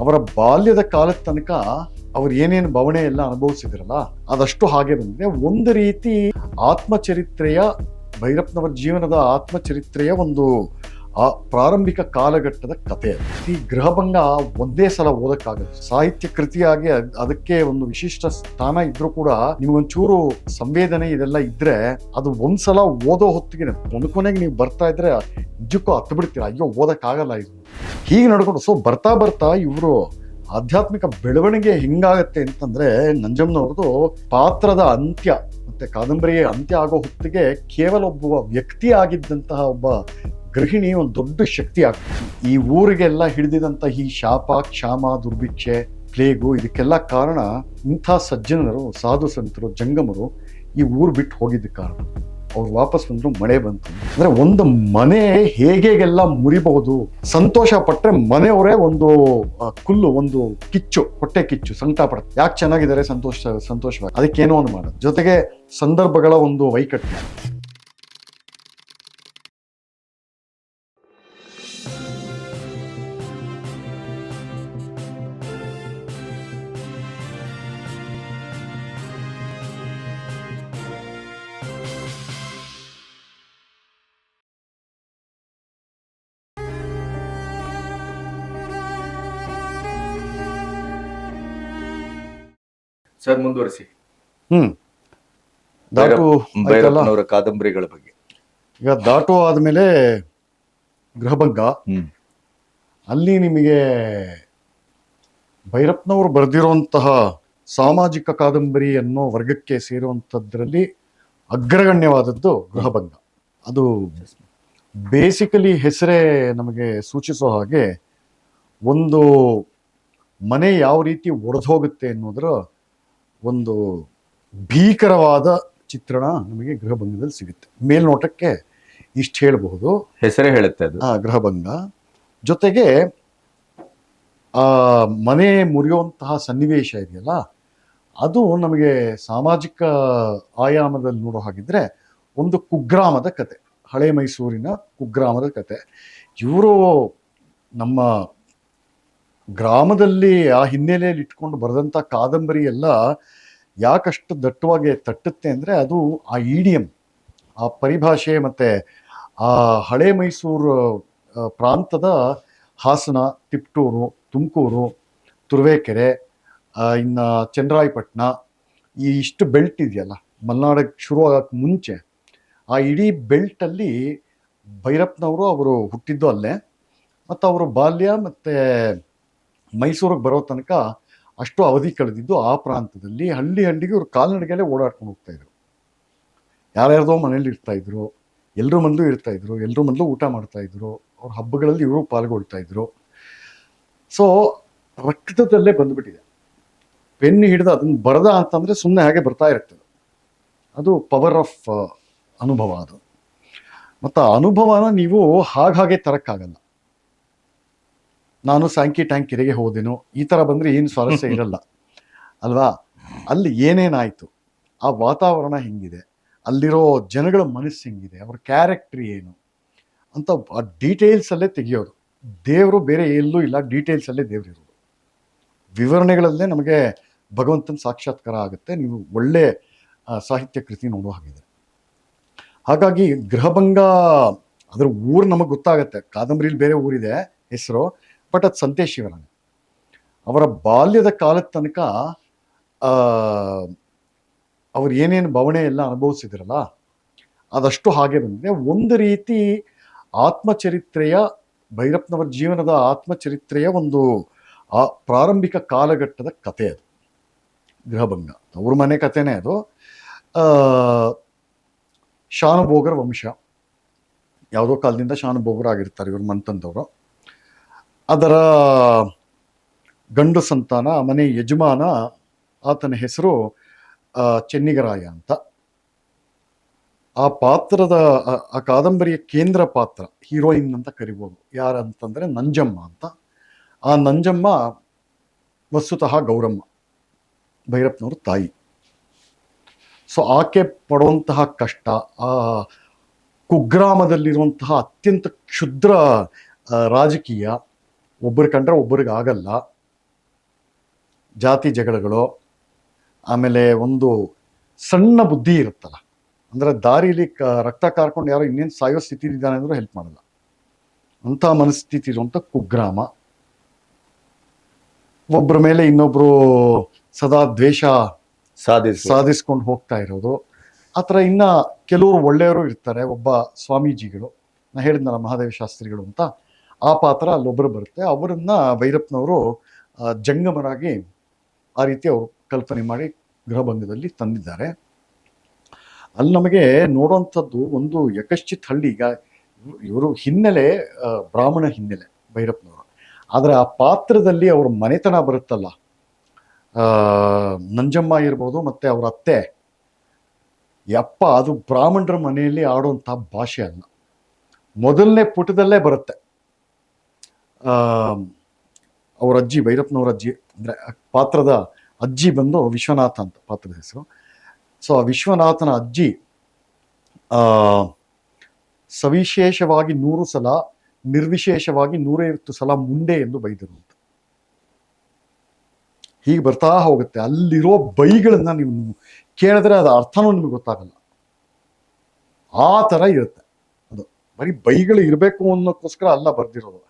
ಅವರ ಬಾಲ್ಯದ ಕಾಲದ ತನಕ ಅವ್ರು ಏನೇನು ಬವಣೆ ಎಲ್ಲ ಅನುಭವಿಸಿದ್ರಲ್ಲ ಅದಷ್ಟು ಹಾಗೆ ಬಂದಿದೆ. ಒಂದು ರೀತಿ ಆತ್ಮಚರಿತ್ರೆಯ, ಭೈರಪ್ಪನವರ ಜೀವನದ ಆತ್ಮಚರಿತ್ರೆಯ ಒಂದು ಆ ಪ್ರಾರಂಭಿಕ ಕಾಲಘಟ್ಟದ ಕಥೆ. ಈ ಗೃಹಭಂಗ ಒಂದೇ ಸಲ ಓದಕ್ಕಾಗಲ್ಲ. ಸಾಹಿತ್ಯ ಕೃತಿಯಾಗಿ ಅದಕ್ಕೆ ಒಂದು ವಿಶಿಷ್ಟ ಸ್ಥಾನ ಇದ್ರೂ ಕೂಡ ನಿಮ್ಗೊಂಚೂರು ಸಂವೇದನೆ ಇದೆಲ್ಲ ಇದ್ರೆ ಅದು ಒಂದ್ಸಲ ಓದೋ ಹೊತ್ತಿಗೆ ಕೊನೆಗೆ ನೀವು ಬರ್ತಾ ಇದ್ರೆ ನಿಜಕ್ಕೂ ಹತ್ತು ಬಿಡ್ತೀರ, ಅಯ್ಯೋ ಓದಕ್ಕಾಗಲ್ಲ ಇದು ಹೀಗೆ ನಡ್ಕೊಂಡು. ಸೊ ಬರ್ತಾ ಬರ್ತಾ ಇವರು ಆಧ್ಯಾತ್ಮಿಕ ಬೆಳವಣಿಗೆ ಹೆಂಗಾಗತ್ತೆ ಅಂತಂದ್ರೆ, ನಂಜಮ್ಮನವ್ರದ್ದು ಪಾತ್ರದ ಅಂತ್ಯ ಮತ್ತೆ ಕಾದಂಬರಿಯ ಅಂತ್ಯ ಆಗೋ ಹೊತ್ತಿಗೆ ಕೇವಲ ಒಬ್ಬ ವ್ಯಕ್ತಿ ಆಗಿದ್ದಂತಹ ಒಬ್ಬ ಗೃಹಿಣಿ ಒಂದು ದೊಡ್ಡ ಶಕ್ತಿ ಆಗ್ತದೆ. ಈ ಊರಿಗೆಲ್ಲ ಹಿಡಿದಿದಂಥ ಈ ಶಾಪ, ಕ್ಷಾಮ, ದುರ್ಭಿಕ್ಷೆ, ಪ್ಲೇಗು ಇದಕ್ಕೆಲ್ಲ ಕಾರಣ ಇಂಥ ಸಜ್ಜನರು, ಸಾಧು ಸಂತರು, ಜಂಗಮರು ಈ ಊರು ಬಿಟ್ಟು ಹೋಗಿದ್ದ ಕಾರಣ. ಅವ್ರು ವಾಪಸ್ ಬಂದ್ರು, ಮಳೆ ಬಂತು. ಅಂದ್ರೆ ಒಂದು ಮನೆ ಹೇಗೆಲ್ಲ ಮುರಿಬಹುದು, ಸಂತೋಷ ಪಟ್ರೆ ಮನೆಯವರೇ ಒಂದು ಕುಲ್ಲು, ಒಂದು ಕಿಚ್ಚು, ಹೊಟ್ಟೆ ಕಿಚ್ಚು, ಸಂಕಟ ಪಡುತ್ತೆ. ಯಾಕೆ ಚೆನ್ನಾಗಿದ್ದಾರೆ, ಸಂತೋಷವಾಗಿ, ಅದಕ್ಕೇನೋ ಒಂದು ಮಾಡೋದು. ಜೊತೆಗೆ ಸಂದರ್ಭಗಳ ಒಂದು ವೈಕಟ್ಯ. ಸರ್ ಮುಂದುವರಿಸಿ. ದಾಟು ಭೈರಪ್ಪನವರ ಕಾದಂಬರಿಗಳ ಬಗ್ಗೆ. ಈಗ ದಾಟು ಆದ್ಮೇಲೆ ಗೃಹಭಂಗ. ಅಲ್ಲಿ ನಿಮಗೆ ಭೈರಪ್ಪನವರು ಬರೆದಿರುವಂತಹ ಸಾಮಾಜಿಕ ಕಾದಂಬರಿ ಅನ್ನೋ ವರ್ಗಕ್ಕೆ ಸೇರುವಂಥದ್ರಲ್ಲಿ ಅಗ್ರಗಣ್ಯವಾದದ್ದು ಗೃಹಭಂಗ. ಅದು ಬೇಸಿಕಲಿ ಹೆಸರೇ ನಮಗೆ ಸೂಚಿಸೋ ಹಾಗೆ ಒಂದು ಮನೆ ಯಾವ ರೀತಿ ಒಡೆದು ಹೋಗುತ್ತೆ ಅನ್ನೋದರ ಒಂದು ಭೀಕರವಾದ ಚಿತ್ರಣ ನಮಗೆ ಗೃಹಭಂಗದಲ್ಲಿ ಸಿಗುತ್ತೆ. ಮೇಲ್ನೋಟಕ್ಕೆ ಇಷ್ಟು ಹೇಳಬಹುದು, ಹೆಸರೇ ಹೇಳುತ್ತೆ ಅದು ಗೃಹಭಂಗ. ಜೊತೆಗೆ ಆ ಮನೆ ಮುರಿಯುವಂತಹ ಸನ್ನಿವೇಶ ಇದೆಯಲ್ಲ, ಅದು ನಮಗೆ ಸಾಮಾಜಿಕ ಆಯಾಮದಲ್ಲಿ ನೋಡೋ ಹಾಗಿದ್ರೆ ಒಂದು ಕುಗ್ರಾಮದ ಕತೆ, ಹಳೆ ಮೈಸೂರಿನ ಕುಗ್ರಾಮದ ಕತೆ. ಇವರು ನಮ್ಮ ಗ್ರಾಮದಲ್ಲಿ ಆ ಹಿನ್ನೆಲೆಯಲ್ಲಿ ಇಟ್ಕೊಂಡು ಬರೆದಂಥ ಕಾದಂಬರಿ ಎಲ್ಲ ಯಾಕಷ್ಟು ದಟ್ಟವಾಗಿ ತಟ್ಟುತ್ತೆ ಅಂದರೆ ಅದು ಆ ಇಡಿಯಂ, ಆ ಪರಿಭಾಷೆ, ಮತ್ತು ಆ ಹಳೆ ಮೈಸೂರು ಪ್ರಾಂತದ ಹಾಸನ, ತಿಪ್ಟೂರು, ತುಮಕೂರು, ತುರುವೇಕೆರೆ, ಇನ್ನು ಚನ್ನರಾಯಪಟ್ಟಣ, ಈ ಇಷ್ಟು ಬೆಲ್ಟ್ ಇದೆಯಲ್ಲ ಮಲೆನಾಡಿಗೆ ಶುರು ಆಗೋಕ್ಕೆ ಮುಂಚೆ, ಆ ಇಡೀ ಬೆಲ್ಟಲ್ಲಿ ಭೈರಪ್ಪನವರು ಅವರು ಹುಟ್ಟಿದ್ದು ಅಲ್ಲೇ, ಮತ್ತು ಅವರು ಬಾಲ್ಯ ಮತ್ತು ಮೈಸೂರಿಗೆ ಬರೋ ತನಕ ಅಷ್ಟು ಅವಧಿ ಕಳೆದಿದ್ದು ಆ ಪ್ರಾಂತದಲ್ಲಿ. ಹಳ್ಳಿಗೆ ಇವರು ಕಾಲ್ನಡಿಗೆಲ್ಲೇ ಓಡಾಡ್ಕೊಂಡು ಹೋಗ್ತಾಯಿದ್ರು. ಯಾರ್ಯಾರ್ದೋ ಮನೇಲಿ ಇರ್ತಾಯಿದ್ರು, ಎಲ್ಲರ ಮನೇಲೂ ಇರ್ತಾಯಿದ್ರು, ಎಲ್ಲರ ಮನೇಲೂ ಊಟ ಮಾಡ್ತಾಯಿದ್ರು, ಅವ್ರ ಹಬ್ಬಗಳಲ್ಲಿ ಇವರು ಪಾಲ್ಗೊಳ್ತಾಯಿದ್ರು. ಸೊ ರಕ್ತದಲ್ಲೇ ಬಂದುಬಿಟ್ಟಿದೆ. ಪೆನ್ ಹಿಡಿದು ಅದನ್ನು ಬರದ ಅಂತಂದರೆ ಸುಮ್ಮನೆ ಹಾಗೆ ಬರ್ತಾ ಇರ್ತದೆ. ಅದು ಪವರ್ ಆಫ್ ಅನುಭವ ಅದು. ಮತ್ತು ಆ ಅನುಭವನ ನೀವು ಹಾಗೆ ತರಕ್ಕಾಗಲ್ಲ. ನಾನು ಸ್ಯಾಂಕಿ ಟ್ಯಾಂಕ್ ಕೆರೆಗೆ ಹೋದೆನೋ ಈ ಥರ ಬಂದರೆ ಏನು ಸ್ವಾರಸ್ಯ ಇರಲ್ಲ ಅಲ್ವಾ. ಅಲ್ಲಿ ಏನೇನಾಯಿತು, ಆ ವಾತಾವರಣ ಹೆಂಗಿದೆ, ಅಲ್ಲಿರೋ ಜನಗಳ ಮನಸ್ಸು ಹೆಂಗಿದೆ, ಅವ್ರ ಕ್ಯಾರೆಕ್ಟ್ರ್ ಏನು ಅಂತ ಆ ಡೀಟೇಲ್ಸಲ್ಲೇ ತೆಗಿಯೋದು. ದೇವರು ಬೇರೆ ಎಲ್ಲೂ ಇಲ್ಲ, ಡೀಟೇಲ್ಸಲ್ಲೇ ದೇವರಿರೋದು. ವಿವರಣೆಗಳಲ್ಲೇ ನಮಗೆ ಭಗವಂತನ ಸಾಕ್ಷಾತ್ಕಾರ ಆಗುತ್ತೆ. ನೀವು ಒಳ್ಳೆ ಸಾಹಿತ್ಯ ಕೃತಿ ನೋಡೋ ಹಾಗಿದೆ. ಹಾಗಾಗಿ ಗೃಹಭಂಗ ಅದ್ರ ಊರು ನಮಗೆ ಗೊತ್ತಾಗತ್ತೆ. ಕಾದಂಬರಿಲಿ ಬೇರೆ ಊರಿದೆ ಹೆಸರು, ಬಟ್ ಅದು ಸಂತೇಶಿವರಾಣೆ. ಅವರ ಬಾಲ್ಯದ ಕಾಲದ ತನಕ ಅವ್ರು ಏನೇನು ಬವಣೆ ಎಲ್ಲ ಅನುಭವಿಸಿದ್ರಲ್ಲ ಅದಷ್ಟು ಹಾಗೆ ಬಂದಿದೆ. ಒಂದು ರೀತಿ ಆತ್ಮಚರಿತ್ರೆಯ, ಭೈರಪ್ಪನವರ ಜೀವನದ ಆತ್ಮಚರಿತ್ರೆಯ ಒಂದು ಆ ಪ್ರಾರಂಭಿಕ ಕಾಲಘಟ್ಟದ ಕಥೆ ಅದು ಗೃಹಭಂಗ. ಅವ್ರ ಮನೆ ಕಥೆನೇ ಅದು. ಶಾನುಭೋಗರ ವಂಶ, ಯಾವುದೋ ಕಾಲದಿಂದ ಶಾನುಭೋಗರಾಗಿರ್ತಾರೆ ಇವ್ರ ಮಂತಂದವರು. ಅದರ ಗಂಡು ಸಂತಾನ, ಮನೆ ಯಜಮಾನ, ಆತನ ಹೆಸರು ಚೆನ್ನಿಗರಾಯ ಅಂತ. ಆ ಪಾತ್ರದ, ಆ ಕಾದಂಬರಿಯ ಕೇಂದ್ರ ಪಾತ್ರ, ಹೀರೋಯಿನ್ ಅಂತ ಕರಿಬೋದು. ಯಾರಂತಂದರೆ ನಂಜಮ್ಮ ಅಂತ. ಆ ನಂಜಮ್ಮ ವಸ್ತುತಃ ಗೌರಮ್ಮ, ಭೈರಪ್ಪನವ್ರ ತಾಯಿ. ಸೊ ಆಕೆ ಪಡುವಂತಹ ಕಷ್ಟ, ಆ ಕುಗ್ರಾಮದಲ್ಲಿರುವಂತಹ ಅತ್ಯಂತ ಕ್ಷುದ್ರ ರಾಜಕೀಯ, ಒಬ್ಬರು ಕಂಡ್ರೆ ಒಬ್ಬರಿಗೆ ಆಗಲ್ಲ, ಜಾತಿ ಜಗಳಗಳು, ಆಮೇಲೆ ಒಂದು ಸಣ್ಣ ಬುದ್ಧಿ ಇರುತ್ತಲ್ಲ, ಅಂದರೆ ದಾರಿಲಿ ರಕ್ತ ಕಾರ್ಕೊಂಡು ಯಾರೋ ಇನ್ನೇನು ಸಾಯೋ ಸ್ಥಿತಿ ಇದ್ದಾನೆ ಅಂದರೂ ಹೆಲ್ಪ್ ಮಾಡಲ್ಲ, ಅಂಥ ಮನಸ್ಥಿತಿ ಇರುವಂಥ ಕುಗ್ರಾಮ. ಒಬ್ಬರ ಮೇಲೆ ಇನ್ನೊಬ್ರು ಸದಾ ದ್ವೇಷ ಸಾಧಿಸ್ಕೊಂಡು ಹೋಗ್ತಾ ಇರೋದು. ಆ ಥರ ಇನ್ನ ಕೆಲವರು ಒಳ್ಳೆಯವರು ಇರ್ತಾರೆ. ಒಬ್ಬ ಸ್ವಾಮೀಜಿಗಳು, ನಾ ಹೇಳಿದ್ನಲ್ಲ ಮಹಾದೇವ ಶಾಸ್ತ್ರಿಗಳು ಅಂತ, ಆ ಪಾತ್ರ ಅಲ್ಲೊಬ್ಬರು ಬರುತ್ತೆ. ಅವರನ್ನ ಭೈರಪ್ಪನವರು ಜಂಗಮರಾಗಿ ಆ ರೀತಿ ಅವರು ಕಲ್ಪನೆ ಮಾಡಿ ಗೃಹಭಂಗದಲ್ಲಿ ತಂದಿದ್ದಾರೆ. ಅಲ್ಲಿ ನಮಗೆ ನೋಡುವಂಥದ್ದು ಒಂದು ಯಕಶ್ಚಿತ್ ಹಳ್ಳಿ. ಈಗ ಇವರು ಹಿನ್ನೆಲೆ ಬ್ರಾಹ್ಮಣ ಹಿನ್ನೆಲೆ ಭೈರಪ್ಪನವರು, ಆದರೆ ಆ ಪಾತ್ರದಲ್ಲಿ ಅವ್ರ ಮನೆತನ ಬರುತ್ತಲ್ಲ, ನಂಜಮ್ಮ ಇರ್ಬೋದು ಮತ್ತೆ ಅವ್ರ ಅತ್ತೆ, ಯಪ್ಪ ಅದು ಬ್ರಾಹ್ಮಣರ ಮನೆಯಲ್ಲಿ ಆಡುವಂಥ ಭಾಷೆ ಅಲ್ಲ. ಮೊದಲನೇ ಪುಟದಲ್ಲೇ ಬರುತ್ತೆ. ಅವ್ರ ಅಜ್ಜಿ, ಭೈರಪ್ಪನವ್ರ ಅಜ್ಜಿ ಅಂದರೆ ಪಾತ್ರದ ಅಜ್ಜಿ ಬಂದು ವಿಶ್ವನಾಥ ಅಂತ ಪಾತ್ರದ ಹೆಸರು. ಸೊ ಆ ವಿಶ್ವನಾಥನ ಅಜ್ಜಿ ಸವಿಶೇಷವಾಗಿ 100 ಸಲ, ನಿರ್ವಿಶೇಷವಾಗಿ 150 ಸಲ ಮುಂಡೆ ಎಂದು ಬೈದರು ಅಂತ. ಹೀಗೆ ಬರ್ತಾ ಹೋಗುತ್ತೆ. ಅಲ್ಲಿರೋ ಬೈಗಳನ್ನ ನೀವು ಕೇಳಿದ್ರೆ ಅದು ಅರ್ಥನೂ ನಿಮಗೆ ಗೊತ್ತಾಗಲ್ಲ, ಆ ಥರ ಇರುತ್ತೆ. ಅದು ಬರೀ ಬೈಗಳು ಇರಬೇಕು ಅನ್ನೋಕ್ಕೋಸ್ಕರ ಅಲ್ಲ ಬರ್ದಿರೋದು.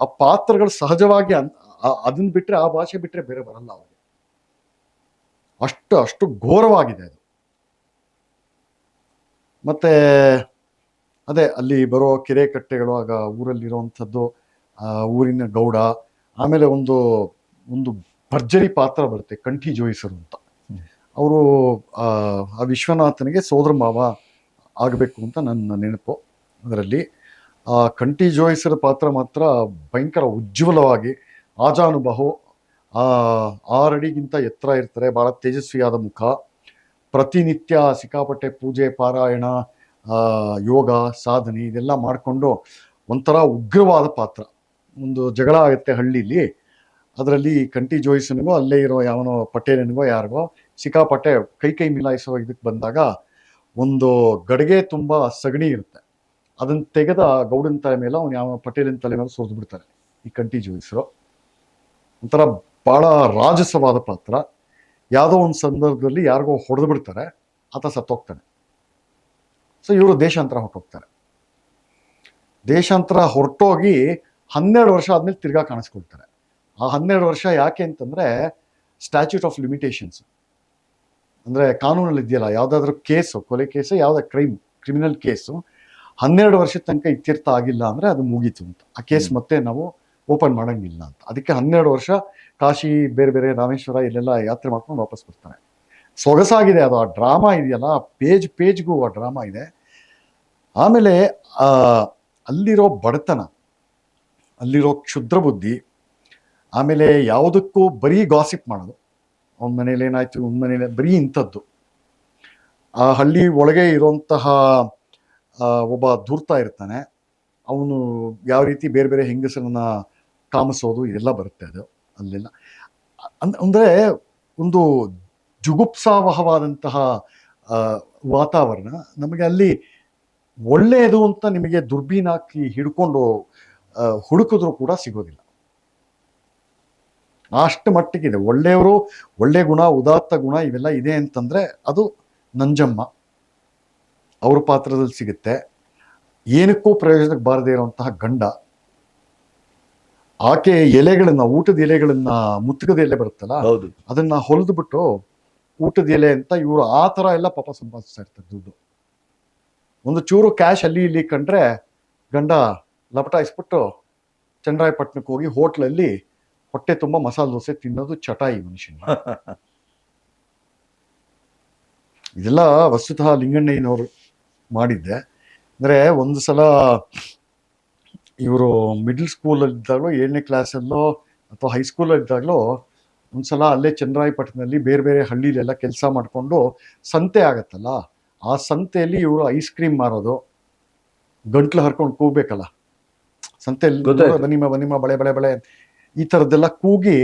ಆ ಪಾತ್ರಗಳು ಸಹಜವಾಗಿ ಅದನ್ನ ಬಿಟ್ಟರೆ, ಆ ಭಾಷೆ ಬಿಟ್ಟರೆ ಬೇರೆ ಬರಲ್ಲ ಅವ್ರಿಗೆ. ಅಷ್ಟು ಘೋರವಾಗಿದೆ ಅದು. ಮತ್ತೆ ಅದೇ ಅಲ್ಲಿ ಬರೋ ಕೆರೆ ಕಟ್ಟೆಗಳು, ಆಗ ಊರಲ್ಲಿರುವಂಥದ್ದು, ಊರಿನ ಗೌಡ, ಆಮೇಲೆ ಒಂದು ಭರ್ಜರಿ ಪಾತ್ರ ಬರುತ್ತೆ, ಕಂಠಿ ಜೋಯಿಸರು ಅಂತ. ಅವರು ಆ ವಿಶ್ವನಾಥನಿಗೆ ಸೋದರ ಮಾವ ಆಗಬೇಕು ಅಂತ ನನ್ನ ನೆನಪು. ಅದರಲ್ಲಿ ಆ ಕಂಠಿ ಜೋಯಿಸರ ಪಾತ್ರ ಮಾತ್ರ ಭಯಂಕರ ಉಜ್ವಲವಾಗಿ, ಆಜಾನುಬಾಹು, 6 ಅಡಿಗಿಂತ ಎತ್ತರ ಇರ್ತಾರೆ, ಭಾಳ ತೇಜಸ್ವಿಯಾದ ಮುಖ, ಪ್ರತಿನಿತ್ಯ ಸಿಕ್ಕಾಪಟ್ಟೆ ಪೂಜೆ ಪಾರಾಯಣ, ಯೋಗ ಸಾಧನೆ ಇದೆಲ್ಲ ಮಾಡಿಕೊಂಡು ಒಂಥರ ಉಗ್ರವಾದ ಪಾತ್ರ. ಒಂದು ಜಗಳ ಆಗುತ್ತೆ ಹಳ್ಳಿಲಿ, ಅದರಲ್ಲಿ ಕಂಠಿ ಜೋಯಿಸನಿಗೋ ಅಲ್ಲೇ ಇರೋ ಯಾವನೋ ಪಟೇಲನಿಗೋ ಯಾರಿಗೋ ಸಿಕ್ಕಾಪಟ್ಟೆ ಕೈ ಮಿಲಾಯಿಸೋ ಇದಕ್ಕೆ ಬಂದಾಗ ಒಂದು ಗಡಿಗೆ ತುಂಬ ಸಗಣಿ ಇರುತ್ತೆ, ಅದನ್ನು ತೆಗೆದ ಗೌಡನ ತಲೆ ಮೇಲೆ ಅವ್ನು ಯಾವ ಪಟೇಲಿನ ತಲೆ ಮೇಲೆ ಸುರಿದು ಬಿಡ್ತಾರೆ ಈ ಕಂಠಿ ಜೋಯಿಸರು. ಒಂಥರ ಭಾಳ ರಾಜಸವಾದ ಪಾತ್ರ. ಯಾವುದೋ ಒಂದು ಸಂದರ್ಭದಲ್ಲಿ ಯಾರಿಗೋ ಹೊಡೆದು ಬಿಡ್ತಾರೆ, ಆತ ಸತ್ತೋಗ್ತಾನೆ. ಸೊ ಇವರು ದೇಶಾಂತರ ಹೊರಟೋಗ್ತಾರೆ. ದೇಶಾಂತರ ಹೊರಟೋಗಿ 12 ವರ್ಷ ಆದ್ಮೇಲೆ ತಿರ್ಗಾ ಕಾಣಿಸ್ಕೊಳ್ತಾರೆ. ಆ 12 ವರ್ಷ ಯಾಕೆ ಅಂತಂದ್ರೆ ಸ್ಟ್ಯಾಚ್ಯೂಟ್ ಆಫ್ ಲಿಮಿಟೇಷನ್ಸ್, ಅಂದ್ರೆ ಕಾನೂನಲ್ಲಿ ಇದೆಯಲ್ಲ, ಯಾವುದಾದ್ರೂ ಕೇಸು, ಕೊಲೆ ಕೇಸು, ಯಾವುದೇ ಕ್ರಿಮಿನಲ್ ಕೇಸು 12 ವರ್ಷದ ತನಕ ಇತ್ಯರ್ಥ ಆಗಿಲ್ಲ ಅಂದ್ರೆ ಅದು ಮುಗೀತು ಅಂತ. ಆ ಕೇಸ್ ಮತ್ತೆ ನಾವು ಓಪನ್ ಮಾಡಂಗಿಲ್ಲ ಅಂತ. ಅದಕ್ಕೆ 12 ವರ್ಷ ಕಾಶಿ, ಬೇರೆ ಬೇರೆ ರಾಮೇಶ್ವರ ಇಲ್ಲೆಲ್ಲ ಯಾತ್ರೆ ಮಾಡ್ಕೊಂಡು ವಾಪಸ್ ಬರ್ತಾರೆ. ಸೊಗಸಾಗಿದೆ ಅದು. ಆ ಡ್ರಾಮಾ ಇದೆಯಲ್ಲ, ಪೇಜ್ಗೂ ಆ ಡ್ರಾಮಾ ಇದೆ. ಆಮೇಲೆ ಅಲ್ಲಿರೋ ಬಡತನ, ಅಲ್ಲಿರೋ ಕ್ಷುದ್ರ ಬುದ್ಧಿ, ಆಮೇಲೆ ಯಾವುದಕ್ಕೂ ಬರೀ ಗಾಸಿಪ್ ಮಾಡೋದು. ಅವನ ಮನೇಲಿ ಏನಾಯ್ತು, ಇವನ ಮನೇಲಿ ಬರೀ ಇಂಥದ್ದು. ಆ ಹಳ್ಳಿ ಒಳಗೆ ಇರುವಂತಹ ಒಬ್ಬ ಧೂರ್ತ ಇರ್ತಾನೆ, ಅವನು ಯಾವ ರೀತಿ ಬೇರೆ ಬೇರೆ ಹೆಂಗಸರನ್ನ ಕಾಮಿಸೋದು ಇದೆಲ್ಲ ಬರುತ್ತೆ ಅದು ಅಲ್ಲೆಲ್ಲ. ಅಂದರೆ ಒಂದು ಜುಗುಪ್ಸಾವಹವಾದಂತಹ ವಾತಾವರಣ. ನಮಗೆ ಅಲ್ಲಿ ಒಳ್ಳೆಯದು ಅಂತ ನಿಮಗೆ ದುರ್ಬೀನ್ ಹಾಕಿ ಹಿಡ್ಕೊಂಡು ಹುಡುಕಿದ್ರು ಕೂಡ ಸಿಗೋದಿಲ್ಲ. ಅಷ್ಟು ಮಟ್ಟಿಗಿದೆ. ಒಳ್ಳೆಯವರು, ಒಳ್ಳೆ ಗುಣ, ಉದಾತ್ತ ಗುಣ ಇವೆಲ್ಲ ಇದೆ ಅಂತಂದ್ರೆ ಅದು ನಂಜಮ್ಮ ಅವ್ರ ಪಾತ್ರದಲ್ಲಿ ಸಿಗುತ್ತೆ. ಏನಕ್ಕೂ ಪ್ರಯೋಜನಕ್ಕೆ ಬಾರದೇ ಇರುವಂತಹ ಗಂಡ, ಆಕೆ ಎಲೆಗಳನ್ನ, ಊಟದ ಎಲೆಗಳನ್ನ, ಮುತ್ತುಕದ ಎಲೆ ಬರುತ್ತಲ್ಲ, ಅದನ್ನ ಹೊಲಿದು ಬಿಟ್ಟು ಊಟದ ಎಲೆ ಅಂತ ಇವರು ಆ ಥರ ಎಲ್ಲ ಪಾಪ ಸಂಪಾದಿಸ್ತಾ ಇರ್ತಾರೆ ದುಡ್ಡು. ಒಂದು ಚೂರು ಕ್ಯಾಶ್ ಅಲ್ಲಿ ಇಲ್ಲಿ ಕಂಡ್ರೆ ಗಂಡ ಲಪಟಾಯಿಸ್ಬಿಟ್ಟು ಚನ್ನರಾಯಪಟ್ಟಣಕ್ಕೆ ಹೋಗಿ ಹೋಟ್ಲಲ್ಲಿ ಹೊಟ್ಟೆ ತುಂಬ ಮಸಾಲೆ ದೋಸೆ ತಿನ್ನೋದು ಚಟಾಯಿ ಮನುಷ್ಯನ. ಇದೆಲ್ಲ ವಸ್ತುತಃ ಲಿಂಗಣ್ಣಯ್ಯನವರು ಮಾಡಿದ್ದೆ. ಅಂದರೆ ಒಂದು ಸಲ ಇವರು ಮಿಡ್ಲ್ ಸ್ಕೂಲಲ್ಲಿದ್ದಾಗಲೋ, 7ನೇ ಕ್ಲಾಸಲ್ಲೋ ಅಥವಾ ಹೈಸ್ಕೂಲಲ್ಲಿದ್ದಾಗಲೋ ಒಂದ್ಸಲ ಅಲ್ಲೇ ಚನ್ನರಾಯಪಟ್ಟಣದಲ್ಲಿ ಬೇರೆ ಬೇರೆ ಹಳ್ಳಿಲೆಲ್ಲ ಕೆಲಸ ಮಾಡಿಕೊಂಡು ಸಂತೆ ಆಗತ್ತಲ್ಲ, ಆ ಸಂತೆಯಲ್ಲಿ ಇವರು ಐಸ್ ಕ್ರೀಮ್ ಮಾರೋದು, ಗಂಟ್ಲು ಹರ್ಕೊಂಡು ಕೂಗ್ಬೇಕಲ್ಲ ಸಂತೆಯಲ್ಲಿ, ಬನ್ನಿಮ್ಮ ಬಳೆ ಬಳೆ ಬಳೆ ಈ ಥರದ್ದೆಲ್ಲ ಕೂಗಿ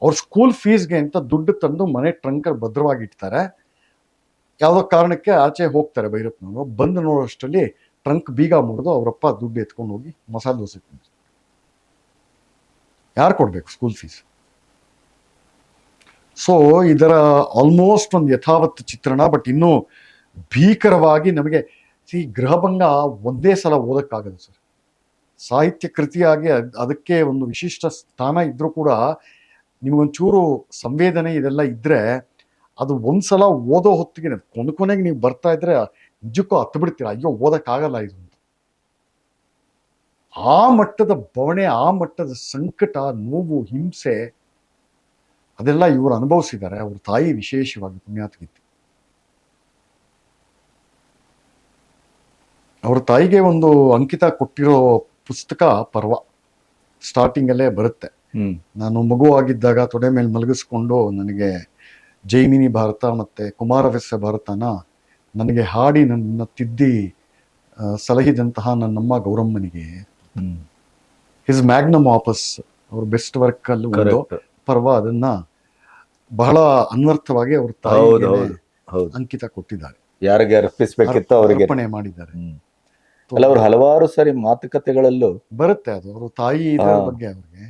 ಅವ್ರ ಸ್ಕೂಲ್ ಫೀಸ್ಗೆ ಅಂತ ದುಡ್ಡು ತಂದು ಮನೆ ಟ್ರಂಕಲ್ಲಿ ಭದ್ರವಾಗಿ ಇಡ್ತಾರೆ. ಯಾವುದೋ ಕಾರಣಕ್ಕೆ ಆಚೆ ಹೋಗ್ತಾರೆ ಭೈರಪ್ಪನವರು, ಬಂದು ನೋಡೋಷ್ಟರಲ್ಲಿ ಟ್ರಂಕ್ ಬೀಗ ಮುರಿದು ಅವರಪ್ಪ ದುಡ್ಡು ಎತ್ಕೊಂಡು ಹೋಗಿ ಮಸಾಲೆ ದೋಸೆ ತಿಂತಾರೆ. ಯಾರು ಕೊಡ್ಬೇಕು ಸ್ಕೂಲ್ ಫೀಸ್? ಸೊ ಇದರ ಆಲ್ಮೋಸ್ಟ್ ಒಂದು ಯಥಾವತ್ ಚಿತ್ರಣ, ಬಟ್ ಇನ್ನೂ ಭೀಕರವಾಗಿ ನಮಗೆ ಗೃಹಭಂಗ ಒಂದೇ ಸಲ ಓದಕ್ಕಾಗದು ಸರ್. ಸಾಹಿತ್ಯ ಕೃತಿಯಾಗಿ ಅದಕ್ಕೆ ಒಂದು ವಿಶಿಷ್ಟ ಸ್ಥಾನ ಇದ್ರೂ ಕೂಡ ನಿಮಗೊಂಚೂರು ಸಂವೇದನೆ ಇದೆಲ್ಲ ಇದ್ರೆ ಅದು ಒಂದ್ಸಲ ಓದೋ ಹೊತ್ತಿಗೆ ಕೊನೆಗೆ ನೀವು ಬರ್ತಾ ಇದ್ರೆ ನಿಜಕ್ಕೂ ಹತ್ತು ಬಿಡ್ತೀರ, ಅಯ್ಯೋ ಓದಕ್ಕಾಗಲ್ಲ ಇದು ಅಂತ. ಆ ಮಟ್ಟದ ಬವಣೆ, ಆ ಮಟ್ಟದ ಸಂಕಟ, ನೋವು, ಹಿಂಸೆ ಅದೆಲ್ಲ ಇವರು ಅನುಭವಿಸಿದ್ದಾರೆ. ಅವ್ರ ತಾಯಿ ವಿಶೇಷವಾಗಿ ಪುಣ್ಯಾತ್ಗಿತ್ತು. ಅವ್ರ ತಾಯಿಗೆ ಒಂದು ಅಂಕಿತ ಕೊಟ್ಟಿರೋ ಪುಸ್ತಕ ಪರ್ವ. ಸ್ಟಾರ್ಟಿಂಗ್ ಅಲ್ಲೇ ಬರುತ್ತೆ, ನಾನು ಮಗುವಾಗಿದ್ದಾಗ ತೊಡೆ ಮೇಲೆ ಮಲಗಿಸ್ಕೊಂಡು ನನಗೆ ಜೈಮಿನಿ ಭಾರತ ಮತ್ತೆ ಕುಮಾರವ್ಯಾಸ ಭಾರತನ ನನಗೆ ಹಾಡಿ ನನ್ನ ತಿದ್ದಿ ಸಲಹಿದಂತಹ ನನ್ನಮ್ಮ ಗೌರಮ್ಮನಿಗೆ ಹಿಸ್ ಮ್ಯಾಗ್ನಮ್ ಆಪಸ್, ಅವ್ರ ಬೆಸ್ಟ್ ವರ್ಕ್ ಅಲ್ಲಿ ಒಂದು ಪರ್ವ, ಅದನ್ನ ಬಹಳ ಅನ್ವರ್ಥವಾಗಿ ಅವ್ರ ತಾಯಿ ಅಂಕಿತ ಕೊಟ್ಟಿದ್ದಾರೆ. ಯಾರಿಗೆ ಅರ್ಪಿಸ್ಬೇಕಿತ್ತು ಅವರಿಗೆ ಅರ್ಪಣೆ ಮಾಡಿದ್ದಾರೆ. ಅವ್ರು ಹಲವಾರು ಸಾರಿ ಮಾತುಕತೆಗಳಲ್ಲೂ ಬರುತ್ತೆ ಅದು. ಅವ್ರ ತಾಯಿ ಇದರ ಬಗ್ಗೆ ಅವ್ರಿಗೆ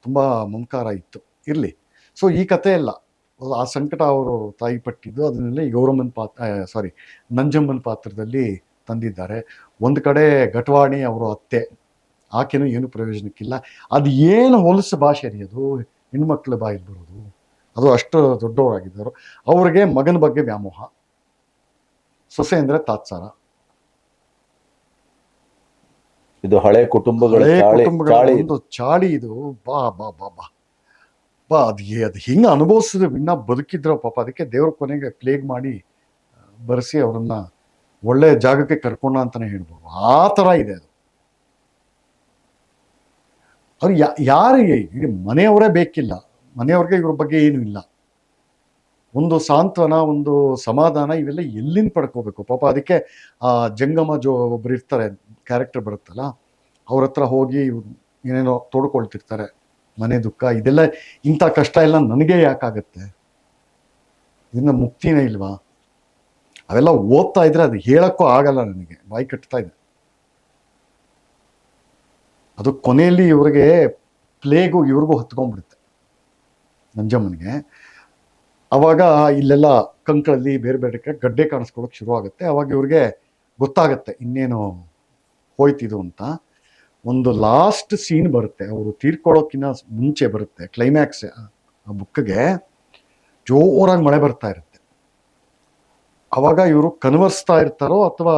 ತುಂಬಾ ಮಮಕಾರ ಇತ್ತು. ಇರ್ಲಿ, ಸೊ ಈ ಕತೆ ಎಲ್ಲ ಆ ಸಂಕಟ ಅವರು ತಾಯಿ ಪಟ್ಟಿದ್ದು ಅದನ್ನೆಲ್ಲ ಈ ಗೌರಮ್ಮನ ನಂಜಮ್ಮನ ಪಾತ್ರದಲ್ಲಿ ತಂದಿದ್ದಾರೆ. ಒಂದು ಕಡೆ ಘಟವಾಣಿ ಅವರು ಅತ್ತೆ, ಆಕೆನೂ ಏನು ಪ್ರಯೋಜನಕ್ಕಿಲ್ಲ. ಅದು ಏನು ಹೊಲಸು ಭಾಷೆ ರೀ ಅದು, ಹೆಣ್ಮಕ್ಳ ಬಾಯಲ್ಲಿ ಬರೋದು. ಅದು ಅಷ್ಟು ದೊಡ್ಡವರಾಗಿದ್ದರು. ಅವ್ರಿಗೆ ಮಗನ ಬಗ್ಗೆ ವ್ಯಾಮೋಹ, ಸೊಸೆ ಅಂದ್ರೆ ತಾತ್ಸಾರ. ಇದು ಹಳೆ ಕುಟುಂಬಗಳ ಒಂದು ಚಾಳಿ ಇದು. ಬಾ ಬಾ ಬಾ ಬಾ ಬಾ ಅದು ಹಿಂಗ ಅನುಭವಿಸಿದ್ರೆ ಇನ್ನ ಬದುಕಿದ್ರು ಪಾಪ. ಅದಕ್ಕೆ ದೇವ್ರ ಕೊನೆಗೆ ಪ್ಲೇಗ್ ಮಾಡಿ ಬರೆಸಿ ಅವರನ್ನ ಒಳ್ಳೆ ಜಾಗಕ್ಕೆ ಕರ್ಕೊಂಡ ಅಂತಾನೆ ಹೇಳ್ಬೋದು. ಆ ತರ ಇದೆ ಅದು. ಅವ್ರು ಯಾರಿಗೆ ಮನೆಯವರೇ ಬೇಕಿಲ್ಲ, ಮನೆಯವ್ರಿಗೆ ಇವ್ರ ಬಗ್ಗೆ ಏನು ಇಲ್ಲ. ಒಂದು ಸಾಂತ್ವನ, ಒಂದು ಸಮಾಧಾನ ಇವೆಲ್ಲ ಎಲ್ಲಿಂದ ಪಡ್ಕೋಬೇಕು ಪಾಪ. ಅದಕ್ಕೆ ಆ ಜಂಗಮ ಒಬ್ರು ಇರ್ತಾರೆ, ಕ್ಯಾರೆಕ್ಟರ್ ಬರುತ್ತಲ್ಲ, ಅವ್ರ ಹತ್ರ ಹೋಗಿ ಏನೇನೋ ತೋಡ್ಕೊಳ್ತಿರ್ತಾರೆ, ಮನೆ ದುಃಖ ಇದೆಲ್ಲ. ಇಂಥ ಕಷ್ಟ ಎಲ್ಲ ನನಗೆ ಯಾಕಾಗತ್ತೆ, ಇದನ್ನ ಮುಕ್ತಿನೇ ಇಲ್ವಾ? ಅವೆಲ್ಲ ಓದ್ತಾ ಇದ್ರೆ ಅದು ಹೇಳಕ್ಕೂ ಆಗಲ್ಲ, ನನಗೆ ಬಾಯಿ ಕಟ್ತಾ ಇದೆ. ಅದು ಕೊನೆಯಲ್ಲಿ ಇವ್ರಿಗೆ ಪ್ಲೇಗು ಇವ್ರಿಗೂ ಹೊತ್ಕೊಂಡ್ಬಿಡುತ್ತೆ ನಂಜಮ್ಮನಿಗೆ. ಅವಾಗ ಇಲ್ಲೆಲ್ಲ ಕಂಕಳಲ್ಲಿ ಬೇರೆ ಬೇರೆ ಗಡ್ಡೆ ಕಾಣಿಸ್ಕೊಳಕ್ ಶುರು ಆಗುತ್ತೆ. ಅವಾಗ ಇವ್ರಿಗೆ ಗೊತ್ತಾಗತ್ತೆ ಇನ್ನೇನು ಹೋಯ್ತಿದು ಅಂತ. ಒಂದು ಲಾಸ್ಟ್ ಸೀನ್ ಬರುತ್ತೆ, ಅವರು ತೀರ್ಕೊಳ್ಳೋಕ್ಕಿಂತ ಮುಂಚೆ ಬರುತ್ತೆ ಕ್ಲೈಮ್ಯಾಕ್ಸ್. ಆ ಬುಕ್ಗೆ ಜೋರಾಗಿ ಮಳೆ ಬರ್ತಾ ಇರುತ್ತೆ. ಅವಾಗ ಇವರು ಕನ್ವರ್ಸ್ತಾ ಇರ್ತಾರೋ ಅಥವಾ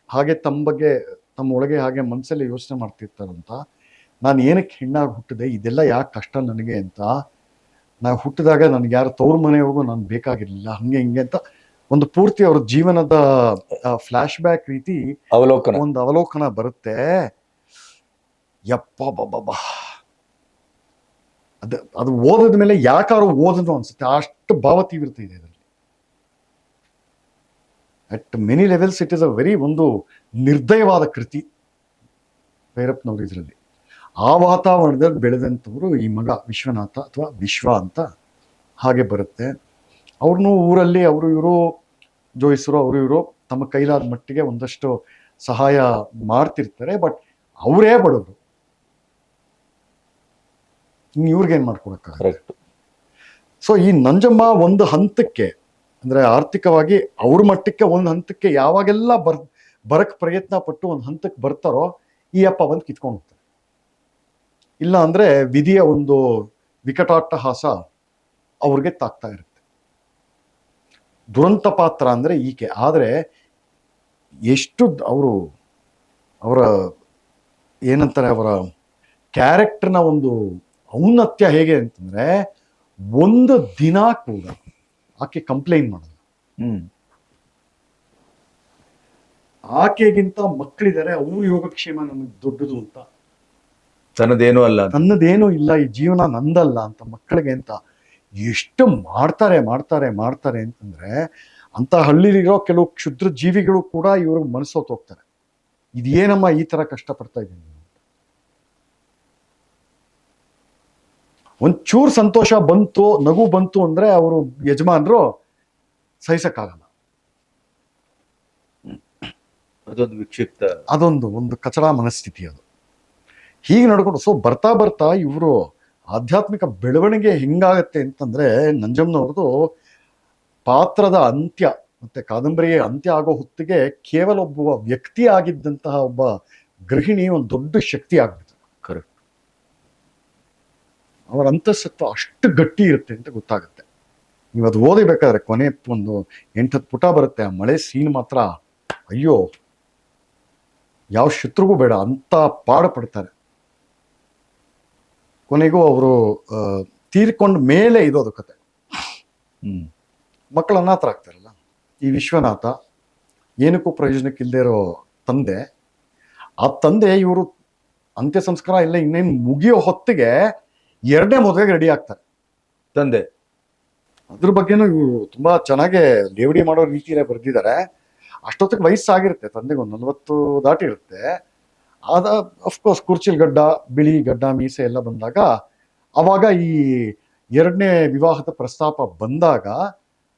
ಹಾಗೆ ತಮ್ಮ ಬಗ್ಗೆ ತಮ್ಮ ಒಳಗೆ ಹಾಗೆ ಮನಸ್ಸಲ್ಲಿ ಯೋಚನೆ ಮಾಡ್ತಿರ್ತಾರಂತ, ನಾನು ಏನಕ್ಕೆ ಹೆಣ್ಣಾಗಿ ಹುಟ್ಟಿದೆ, ಇದೆಲ್ಲ ಯಾಕೆ ಕಷ್ಟ ನನಗೆ ಅಂತ. ನಾವು ಹುಟ್ಟಿದಾಗ ನನಗೆ ಯಾರು ತವ್ರ ಮನೆಯವ್ರಿಗೂ ನಾನು ಬೇಕಾಗಿರ್ಲಿಲ್ಲ, ಹಂಗೆ ಹಿಂಗೆ ಅಂತ ಒಂದು ಪೂರ್ತಿ ಅವ್ರ ಜೀವನದ ಫ್ಲಾಶ್ ಬ್ಯಾಕ್ ರೀತಿ ಒಂದು ಅವಲೋಕನ ಬರುತ್ತೆ. ಯಪ್ಪ ಬಾಬಾ, ಅದು ಓದದ ಮೇಲೆ ಯಾಕಾರು ಓದೋದು ಅನ್ಸುತ್ತೆ, ಅಷ್ಟು ಭಾವತೀವ್ರತೆ ಇದೆ ಇದರಲ್ಲಿ. At many levels it is a very ಒಂದು ನಿರ್ದಯವಾದ ಕೃತಿ ಭೈರಪ್ಪನವರು ಇದರಲ್ಲಿ. ಆ ವಾತಾವರಣದಲ್ಲಿ ಬೆಳೆದಂಥವ್ರು ಈ ಮಗ ವಿಶ್ವನಾಥ ಅಥವಾ ವಿಶ್ವ ಅಂತ ಹಾಗೆ ಬರುತ್ತೆ. ಅವ್ರನ್ನೂ ಊರಲ್ಲಿ ಅವರು ಇವರು ಜೋಯಿಸರು ಅವರು ಇವರು ತಮ್ಮ ಕೈಲಾದ ಮಟ್ಟಿಗೆ ಒಂದಷ್ಟು ಸಹಾಯ ಮಾಡ್ತಿರ್ತಾರೆ. ಬಟ್ ಅವರೇ ಬಡವರು, ಇವ್ರಿಗೇನ್ ಮಾಡ್ಕೊಡಕ್ಕಾಗಲ್ಲ. ಸೊ ಈ ನಂಜಮ್ಮ ಒಂದು ಹಂತಕ್ಕೆ ಅಂದ್ರೆ ಆರ್ಥಿಕವಾಗಿ ಅವ್ರ ಮಟ್ಟಕ್ಕೆ ಒಂದು ಹಂತಕ್ಕೆ ಯಾವಾಗೆಲ್ಲ ಬರಕ್ ಪ್ರಯತ್ನ ಪಟ್ಟು ಒಂದು ಹಂತಕ್ಕೆ ಬರ್ತಾರೋ ಈ ಅಪ್ಪ ಬಂದು ಕಿತ್ಕೊಂಡು ಹೋಗ್ತಾರೆ. ಇಲ್ಲ ಅಂದ್ರೆ ವಿಧಿಯ ಒಂದು ವಿಕಟಾಟ್ಟಹಾಸ ಅವ್ರಿಗೆ ತಾಕ್ತಾ ಇರುತ್ತೆ. ದುರಂತ ಪಾತ್ರ ಅಂದ್ರೆ ಈಕೆ. ಆದ್ರೆ ಎಷ್ಟು ಅವರ ಏನಂತಾರೆ, ಅವರ ಕ್ಯಾರೆಕ್ಟರ್ನ ಒಂದು ಔನ್ನತ್ಯ ಹೇಗೆ ಅಂತಂದ್ರೆ, ಒಂದು ದಿನ ಕೂಡ ಆಕೆ ಕಂಪ್ಲೇಂಟ್ ಮಾಡೋದು. ಆಕೆಗಿಂತ ಮಕ್ಕಳಿದ್ದಾರೆ, ಅವ್ರ ಯೋಗಕ್ಷೇಮ ನಮಗೆ ದೊಡ್ಡದು ಅಂತ, ನನ್ನದೇನೂ ಇಲ್ಲ, ಈ ಜೀವನ ನಂದಲ್ಲ ಅಂತ ಮಕ್ಕಳಿಗೆ ಅಂತ ಎಷ್ಟು ಮಾಡ್ತಾರೆ ಮಾಡ್ತಾರೆ ಮಾಡ್ತಾರೆ ಅಂತಂದ್ರೆ, ಅಂತ ಹಳ್ಳಿಲಿರೋ ಕೆಲವು ಕ್ಷುದ್ರ ಜೀವಿಗಳು ಕೂಡ ಇವ್ರಿಗೆ ಮನಸ್ಸೋತ್ ಹೋಗ್ತಾರೆ. ಇದೇನಮ್ಮ ಈ ತರ ಕಷ್ಟಪಡ್ತಾ ಇದ್ದೀನಿ. ಒಂಚೂರು ಸಂತೋಷ ಬಂತು, ನಗು ಬಂತು ಅಂದ್ರೆ ಅವರು ಯಜಮಾನರು ಸಹಿಸಕ್ಕಾಗಲ್ಲ. ಅದೊಂದು ಕಚಡ ಮನಸ್ಥಿತಿ ಅದು. ಹೀಗೆ ನಡ್ಕೊಂಡು ಸೊ ಬರ್ತಾ ಬರ್ತಾ ಇವರು ಆಧ್ಯಾತ್ಮಿಕ ಬೆಳವಣಿಗೆ ಹೆಂಗಾಗತ್ತೆ ಅಂತಂದ್ರೆ ನಂಜಮ್ಮನವ್ರದ್ದು ಪಾತ್ರದ ಅಂತ್ಯ ಮತ್ತೆ ಕಾದಂಬರಿಯ ಅಂತ್ಯ ಆಗೋ ಹೊತ್ತಿಗೆ ಕೇವಲ ಒಬ್ಬ ವ್ಯಕ್ತಿ ಆಗಿದ್ದಂತಹ ಒಬ್ಬ ಗೃಹಿಣಿ ಒಂದು ದೊಡ್ಡ ಶಕ್ತಿ ಆಗ್ಬಿಡ್ತು. ಕರೆಕ್ಟ್. ಅವರ ಅಂತಃಸತ್ವ ಅಷ್ಟು ಗಟ್ಟಿ ಇರುತ್ತೆ ಅಂತ ಗೊತ್ತಾಗುತ್ತೆ. ನೀವು ಅದು ಓದಿಬೇಕಾದ್ರೆ ಕೊನೆ ಒಂದು 8-10 ಪುಟ ಬರುತ್ತೆ. ಆ ಮಳೆ ಸೀನ್ ಮಾತ್ರ ಅಯ್ಯೋ, ಯಾವ ಶತ್ರುಗೂ ಬೇಡ ಅಂತ ಪಾಡು ಪಡ್ತಾರೆ. ಕೊನೆಗೂ ಅವರು ತೀರ್ಕೊಂಡ ಮೇಲೆ ಇರೋದು ಕತೆ. ಮಕ್ಕಳು ಅನಾಥರಾಗ್ತಾರಲ್ಲ. ಈ ವಿಶ್ವನಾಥ ಏನಕ್ಕೂ ಪ್ರಯೋಜನಕ್ಕಿಲ್ಲದೆ ಇರೋ ತಂದೆ, ಆ ತಂದೆ ಇವರು ಅಂತ್ಯ ಸಂಸ್ಕಾರ ಇಲ್ಲ ಇನ್ನೇನು ಮುಗಿಯೋ ಹೊತ್ತಿಗೆ 2ನೇ ಮದುವೆಗೆ ರೆಡಿ ಆಗ್ತಾರೆ ತಂದೆ. ಅದ್ರ ಬಗ್ಗೆನೂ ಇವರು ತುಂಬಾ ಚೆನ್ನಾಗೆ ಲೇವಡಿ ಮಾಡೋ ರೀತಿಯಲ್ಲೇ ಬರೆದಿದ್ದಾರೆ. ಅಷ್ಟೊತ್ತಿಗೆ ವಯಸ್ಸಾಗಿರುತ್ತೆ, ತಂದೆಗೆ ಒಂದು 40 ದಾಟಿರುತ್ತೆ. ಅದ ಅಫ್ಕೋರ್ಸ್ ಕುರ್ಚಿಲ್ ಗಡ್ಡ, ಬಿಳಿ ಗಡ್ಡ, ಮೀಸೆ ಎಲ್ಲ ಬಂದಾಗ ಅವಾಗ ಈ 2ನೇ ವಿವಾಹದ ಪ್ರಸ್ತಾಪ ಬಂದಾಗ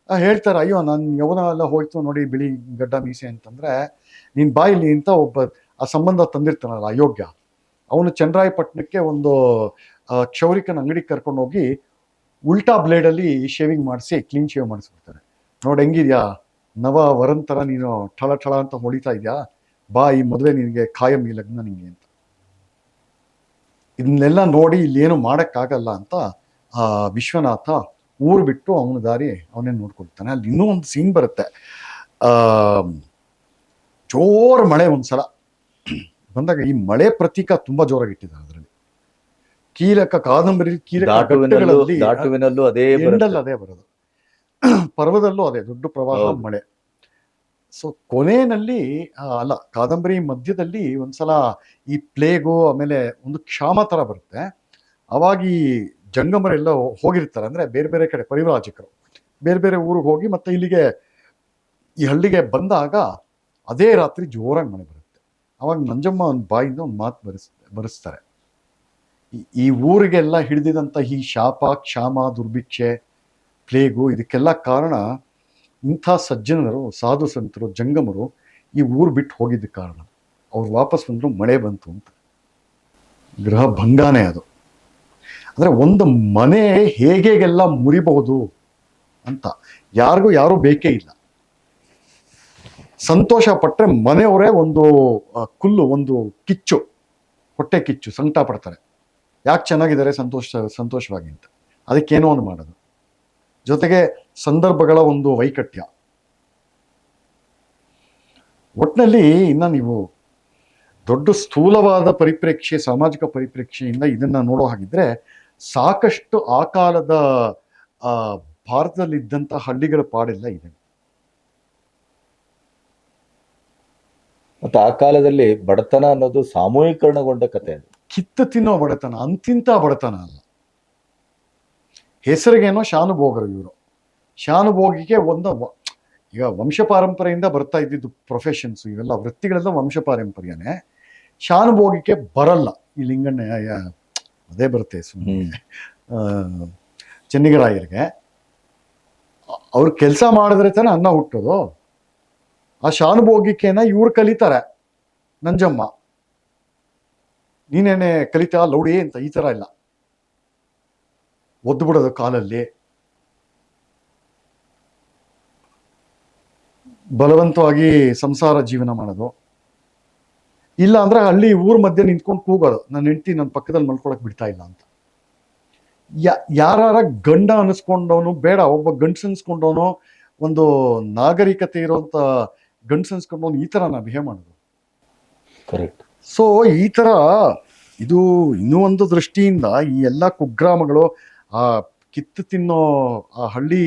ಹೇಳ್ತಾರೆ, ಅಯ್ಯೋ ನನ್ನ ಯೌವನ ಎಲ್ಲ ಹೋಯ್ತು ನೋಡಿ ಬಿಳಿ ಗಡ್ಡ ಮೀಸೆ ಅಂತಂದ್ರೆ, ನೀನ್ ಬಾಯಿಲಿ ಅಂತ ಒಬ್ಬ ಆ ಸಂಬಂಧ ತಂದಿರ್ತಾನಲ್ಲ ಅಯೋಗ್ಯ, ಅವನು ಚನ್ನರಾಯಪಟ್ಟಣಕ್ಕೆ ಒಂದು ಕ್ಷೌರಿಕನ ಅಂಗಡಿಗೆ ಕರ್ಕೊಂಡು ಹೋಗಿ ಉಲ್ಟಾ ಬ್ಲೇಡಲ್ಲಿ ಶೇವಿಂಗ್ ಮಾಡಿಸಿ ಕ್ಲೀನ್ ಶೇವ್ ಮಾಡಿಸ್ಬಿಡ್ತಾರೆ. ನೋಡಿ ಹೆಂಗಿದ್ಯಾ ನವ ವರನ್ ಥರ ನೀನು ಠಳ ಠಳ ಅಂತ ಹೊಡಿತಾ ಇದೆಯಾ, ಬಾ ಈ ಮದುವೆ ನಿನಗೆ ಖಾಯಂ, ಈ ಲಗ್ನ ನಿಂಗೆ ಅಂತ. ಇದನ್ನೆಲ್ಲ ನೋಡಿ ಇಲ್ಲೇನು ಮಾಡೋಕ್ಕಾಗಲ್ಲ ಅಂತ ಆ ವಿಶ್ವನಾಥ ಊರು ಬಿಟ್ಟು ಅವನ ದಾರಿ ಅವನೇ ನೋಡ್ಕೊಳ್ತಾನೆ. ಅಲ್ಲಿ ಇನ್ನೂ ಒಂದು ಸೀನ್ ಬರುತ್ತೆ. ಜೋರ್ ಮಳೆ ಒಂದ್ಸಲ ಬಂದಾಗ ಈ ಮಳೆ ಪ್ರತೀಕ ತುಂಬಾ ಜೋರಾಗಿ ಇಟ್ಟಿದ್ದಾರೆ ಅದರಲ್ಲಿ. ಕೀಲಕ ಕಾದಂಬರಿ ದಾಟುವಿನಲ್ಲೂ ಅದೇ ಬರೋದು, ಪರ್ವದಲ್ಲೂ ಅದೇ ದೊಡ್ಡ ಪ್ರವಾಹ ಮಳೆ. ಸೊ ಕೊನೆಯಲ್ಲಿ ಅಲ್ಲ, ಕಾದಂಬರಿ ಮಧ್ಯದಲ್ಲಿ ಒಂದ್ಸಲ ಈ ಪ್ಲೇಗು ಆಮೇಲೆ ಒಂದು ಕ್ಷಾಮ ತರ ಬರುತ್ತೆ. ಅವಾಗ ಈ ಜಂಗಮರೆಲ್ಲ ಹೋಗಿರ್ತಾರೆ, ಅಂದ್ರೆ ಬೇರೆ ಬೇರೆ ಕಡೆ ಪರಿವ್ರಾಜಕರು ಬೇರೆ ಬೇರೆ ಊರಿಗೆ ಹೋಗಿ ಮತ್ತೆ ಇಲ್ಲಿಗೆ ಈ ಹಳ್ಳಿಗೆ ಬಂದಾಗ ಅದೇ ರಾತ್ರಿ ಜೋರಾಗಿ ಮಳೆ ಬರುತ್ತೆ. ಅವಾಗ ನಂಜಮ್ಮ ಒಂದು ಬಾಯಿಂದ ಒಂದು ಮಾತು ಬರೆಸ್ತಾರೆ, ಈ ಊರಿಗೆಲ್ಲ ಹಿಡಿದಿದಂಥ ಈ ಶಾಪ, ಕ್ಷಾಮ, ದುರ್ಭಿಕ್ಷೆ, ಪ್ಲೇಗು ಇದಕ್ಕೆಲ್ಲ ಕಾರಣ ಇಂಥ ಸಜ್ಜನರು, ಸಾಧು ಸಂತರು, ಜಂಗಮರು ಈ ಊರು ಬಿಟ್ಟು ಹೋಗಿದ್ದ ಕಾರಣ. ಅವ್ರು ವಾಪಸ್ ಬಂದ್ರು, ಮಳೆ ಬಂತು ಅಂತ. ಗೃಹ ಭಂಗಾನೇ ಅದು. ಅಂದ್ರೆ ಒಂದು ಮನೆ ಹೇಗೆಲ್ಲ ಮುರಿಬಹುದು ಅಂತ ಯಾರಿಗೂ ಯಾರು ಬೇಕೇ ಇಲ್ಲ. ಸಂತೋಷ ಪಟ್ರೆ ಮನೆಯವರೇ ಒಂದು ಕುಲ್ಲು, ಒಂದು ಕಿಚ್ಚು, ಹೊಟ್ಟೆ ಕಿಚ್ಚು, ಸಂಕಟ ಪಡ್ತಾರೆ. ಯಾಕೆ ಚೆನ್ನಾಗಿದ್ದಾರೆ, ಸಂತೋಷವಾಗಿ ಅಂತ. ಅದಕ್ಕೇನೋ ಒಂದು ಮಾಡೋದು, ಜೊತೆಗೆ ಸಂದರ್ಭಗಳ ಒಂದು ವೈಕಟ್ಯ. ಒಟ್ಟಿನಲ್ಲಿ ಇನ್ನ ನೀವು ದೊಡ್ಡ ಸ್ಥೂಲವಾದ ಪರಿಪ್ರೇಕ್ಷೆ, ಸಾಮಾಜಿಕ ಪರಿಪ್ರೇಕ್ಷೆಯಿಂದ ಇದನ್ನ ನೋಡೋ ಹಾಗಿದ್ರೆ ಸಾಕಷ್ಟು ಆ ಕಾಲದ ಭಾರತದಲ್ಲಿದ್ದಂಥ ಹಳ್ಳಿಗಳ ಪಾಡೆಲ್ಲ ಇದೆ. ಮತ್ತೆ ಆ ಕಾಲದಲ್ಲಿ ಬಡತನ ಅನ್ನೋದು ಸಾಮೂಹಿಕರಣಗೊಂಡ ಕಥೆ. ಅದು ಕಿತ್ತು ತಿನ್ನೋ ಬಡತನ, ಅಂತಿಂತ ಬಡತನ ಅಲ್ಲ. ಹೆಸರಿಗೇನೋ ಶಾನುಭೋಗರು ಇವರು. ಶಾನುಭೋಗಿಗೆ ಒಂದು ಈಗ ವಂಶ ಪಾರಂಪರೆಯಿಂದ ಬರ್ತಾ ಇದ್ದಿದ್ದು ಪ್ರೊಫೆಷನ್ಸ್, ಇವೆಲ್ಲ ವೃತ್ತಿಗಳೆಲ್ಲ ವಂಶ ಪಾರಂಪರ್ಯನೇ. ಶಾನುಭೋಗಿಗೆ ಬರಲ್ಲ. ಈ ಲಿಂಗಣ್ಣ ಅದೇ ಬರುತ್ತೆ ಸುಮ್ಮನೆ ಚೆನ್ನಿಗರಾಯರಿಗೆ. ಅವ್ರು ಕೆಲಸ ಮಾಡಿದ್ರೆ ತಾನೆ ಅನ್ನ ಹುಟ್ಟೋದು. ಆ ಶಾನುಭೋಗಿಕೆನ ಇವ್ರು ಕಲಿತಾರೆ. ನಂಜಮ್ಮ ನೀನೇನೆ ಕಲಿತಾ ಲೌಡಿ ಅಂತ ಈ ತರ ಇಲ್ಲ, ಒದ್ದು ಬಿಡೋದು ಕಾಲಲ್ಲಿ, ಬಲವಂತವಾಗಿ ಸಂಸಾರ ಜೀವನ ಮಾಡೋದು. ಇಲ್ಲ ಅಂದ್ರೆ ಹಳ್ಳಿ ಊರ್ ಮಧ್ಯೆ ನಿಂತ್ಕೊಂಡು ಕೂಗೋದು, ನನ್ನ ಹೆಂಡತಿ ನನ್ನ ಪಕ್ಕದಲ್ಲಿ ಮಲ್ಕೊಳಕ್ ಬಿಡ್ತಾ ಇಲ್ಲ ಅಂತ. ಯಾರ ಗಂಡ ಅನಿಸ್ಕೊಂಡವನು ಬೇಡ, ಒಬ್ಬ ಗಂಡ್ಸ್ ಅನ್ಸ್ಕೊಂಡವನು, ಒಂದು ನಾಗರಿಕತೆ ಇರೋಂಥ ಗಂಡ್ಸ್ ಅನ್ಸ್ಕೊಂಡವನು ಈ ತರ ನಾ ಬಿಹೇವ್ ಮಾಡೋದು. ಕರೆಕ್ಟ್. ಸೊ ಈ ತರ ಇದು ಇನ್ನೂ ಒಂದು ದೃಷ್ಟಿಯಿಂದ ಈ ಎಲ್ಲ ಕುಗ್ರಾಮಗಳು, ಆ ಕಿತ್ತು ತಿನ್ನೋ ಆ ಹಳ್ಳಿ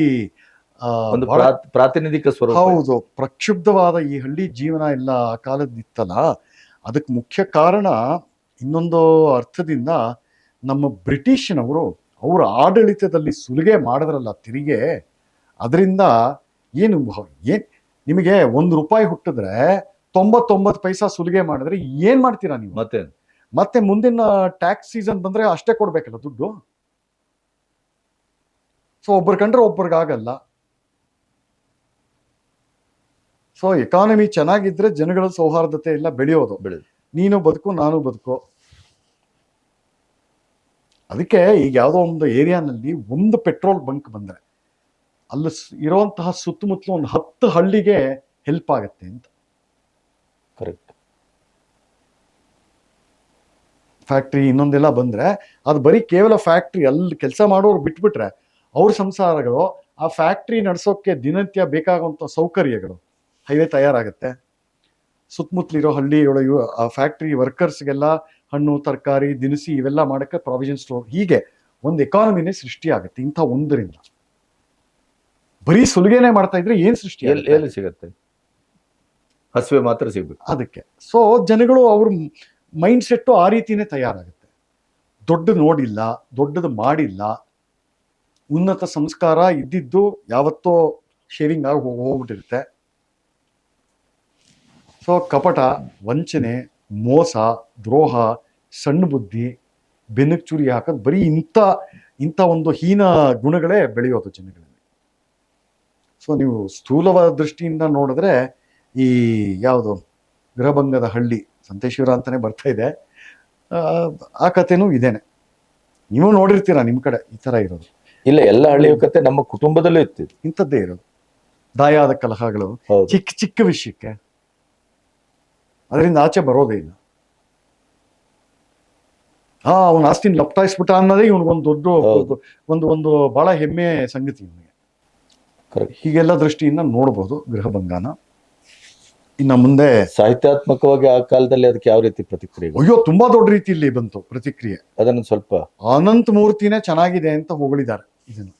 ಪ್ರಾತಿನಿಧಿಕ ಸ್ವರೂಪ. ಹೌದು, ಪ್ರಕ್ಷುಬ್ಧವಾದ ಈ ಹಳ್ಳಿ ಜೀವನ ಎಲ್ಲ ಆ ಕಾಲದಿತ್ತಲ್ಲ, ಅದಕ್ಕೆ ಮುಖ್ಯ ಕಾರಣ ಇನ್ನೊಂದು ಅರ್ಥದಿಂದ ನಮ್ಮ ಬ್ರಿಟಿಷ್ನವರು ಅವರ ಆಡಳಿತದಲ್ಲಿ ಸುಲಿಗೆ ಮಾಡಿದ್ರಲ್ಲ ತೆರಿಗೆ, ಅದರಿಂದ ಏನು ನಿಮಗೆ ₹1 ಹುಟ್ಟಿದ್ರೆ 99 ಪೈಸಾ ಸುಲಿಗೆ ಮಾಡಿದ್ರೆ ಏನ್ ಮಾಡ್ತೀರಾ ನೀವು? ಮತ್ತೆ ಮುಂದಿನ ಟ್ಯಾಕ್ಸ್ ಸೀಸನ್ ಬಂದ್ರೆ ಅಷ್ಟೇ ಕೊಡ್ಬೇಕಲ್ಲ ದುಡ್ಡು. ಸೊ ಒಬ್ಬರು ಕಂಡ್ರೆ ಒಬ್ಬರಿಗಾಗಲ್ಲ. ಸೊ ಎಕಾನಮಿ ಚೆನ್ನಾಗಿದ್ರೆ ಜನಗಳ ಸೌಹಾರ್ದತೆ ಎಲ್ಲ ಬೆಳೆಯೋದು. ನೀನು ಬದುಕು, ನಾನು ಬದುಕು. ಅದಕ್ಕೆ ಈಗ ಯಾವುದೋ ಒಂದು ಏರಿಯಾನಲ್ಲಿ ಒಂದು ಪೆಟ್ರೋಲ್ ಬಂಕ್ ಬಂದ್ರೆ ಅಲ್ಲಿ ಇರುವಂತಹ ಸುತ್ತಮುತ್ತಲು ಒಂದು 10 ಹಳ್ಳಿಗೆ ಹೆಲ್ಪ್ ಆಗತ್ತೆ ಅಂತ. ಕರೆಕ್ಟ್. ಫ್ಯಾಕ್ಟ್ರಿ ಇನ್ನೊಂದೆಲ್ಲ ಬಂದ್ರೆ ಅದು ಬರೀ ಕೇವಲ ಫ್ಯಾಕ್ಟ್ರಿ ಅಲ್ಲಿ ಕೆಲಸ ಮಾಡೋರು ಬಿಟ್ಬಿಟ್ರೆ ಅವ್ರ ಸಂಸಾರಗಳು, ಆ ಫ್ಯಾಕ್ಟ್ರಿ ನಡೆಸೋಕೆ ದಿನನಿತ್ಯ ಬೇಕಾಗುವಂಥ ಸೌಕರ್ಯಗಳು, ಹೈವೇ ತಯಾರಾಗುತ್ತೆ, ಸುತ್ತಮುತ್ತಲಿರೋ ಹಳ್ಳಿಯೊಳಗೆ ಆ ಫ್ಯಾಕ್ಟ್ರಿ ವರ್ಕರ್ಸ್ಗೆಲ್ಲ ಹಣ್ಣು ತರಕಾರಿ ದಿನಸಿ ಇವೆಲ್ಲ ಮಾಡೋಕ್ಕೆ ಪ್ರಾವಿಷನ್ ಸ್ಟೋರ್, ಹೀಗೆ ಒಂದು ಎಕಾನಮಿನೇ ಸೃಷ್ಟಿ ಆಗುತ್ತೆ ಇಂಥ ಒಂದರಿಂದ. ಬರೀ ಸುಲಿಗೆನೆ ಮಾಡ್ತಾ ಇದ್ರೆ ಏನ್ ಸೃಷ್ಟಿ ಎಲ್ಲಿ ಸಿಗತ್ತೆ? ಹಸಿವೆ ಮಾತ್ರ ಸಿಗ್ಬೇಕು. ಅದಕ್ಕೆ ಸೊ ಜನಗಳು ಅವ್ರ ಮೈಂಡ್ ಸೆಟ್ಟು ಆ ರೀತಿನೇ ತಯಾರಾಗುತ್ತೆ. ದೊಡ್ಡದು ನೋಡಿಲ್ಲ, ದೊಡ್ಡದು ಮಾಡಿಲ್ಲ, ಉನ್ನತ ಸಂಸ್ಕಾರ ಇದ್ದಿದ್ದು ಯಾವತ್ತೋ ಶೇವಿಂಗ್ ಆಗಿ ಹೋಗ್ಬಿಟ್ಟಿರುತ್ತೆ. ಸೊ ಕಪಟ, ವಂಚನೆ, ಮೋಸ, ದ್ರೋಹ, ಸಣ್ಣ ಬುದ್ಧಿ, ಬೆನ್ನಕ್ ಚುರಿ ಹಾಕೋದು, ಬರೀ ಇಂಥ ಒಂದು ಹೀನ ಗುಣಗಳೇ ಬೆಳೆಯೋದು ಜನಗಳಲ್ಲಿ. ಸೊ ನೀವು ಸ್ಥೂಲವಾದ ದೃಷ್ಟಿಯಿಂದ ನೋಡಿದ್ರೆ ಈ ಯಾವುದು ಗೃಹಭಂಗದ ಹಳ್ಳಿ ಸಂತೇಶ್ವರ ಅಂತಾನೆ ಬರ್ತಾ ಇದೆ, ಆ ಕಥೆನೂ ಇದೇನೆ. ನೀವು ನೋಡಿರ್ತೀರಾ ನಿಮ್ಮ ಕಡೆ ಈ ತರ ಇರೋದು. ಇಲ್ಲ, ಎಲ್ಲ ಹಳ್ಳಿಯ ಕತೆ ನಮ್ಮ ಕುಟುಂಬದಲ್ಲೂ ಇತ್ತು. ಇಂಥದ್ದೇ ಇರೋದು, ದಾಯಾದ ಕಲಹಗಳು ಹೌದು. ಚಿಕ್ಕ ಚಿಕ್ಕ ವಿಷಯಕ್ಕೆ, ಅದರಿಂದ ಆಚೆ ಬರೋದೇ ಇಲ್ಲ. ಅವನ ಆಸ್ತಿನ ಲಪ್ಟಾಯಿಸ್ಬಿಟ್ಟ ಅನ್ನೋದೇ ಇವನಿಗೊಂದು ದೊಡ್ಡ ಹೌದು. ಒಂದು ಬಹಳ ಹೆಮ್ಮೆ ಸಂಗತಿ ಇವನಿಗೆ. ಕರೆಕ್ಟ್. ಹೀಗೆಲ್ಲ ದೃಷ್ಟಿಯಿಂದ ನೋಡ್ಬೋದು ಗೃಹಭಂಗನ. ಇನ್ನು ಮುಂದೆ ಸಾಹಿತ್ಯಾತ್ಮಕವಾಗಿ ಆ ಕಾಲದಲ್ಲಿ ಅದಕ್ಕೆ ಯಾವ ರೀತಿ ಪ್ರತಿಕ್ರಿಯೆ? ಅಯ್ಯೋ ತುಂಬಾ ದೊಡ್ಡ ರೀತಿಯಲ್ಲಿ ಬಂತು ಪ್ರತಿಕ್ರಿಯೆ. ಅದನ್ನು ಸ್ವಲ್ಪ ಅನಂತ ಮೂರ್ತಿನೇ ಚೆನ್ನಾಗಿದೆ ಅಂತ ಹೊಗಳಿದ್ದಾರೆ ಇದನ್ನು.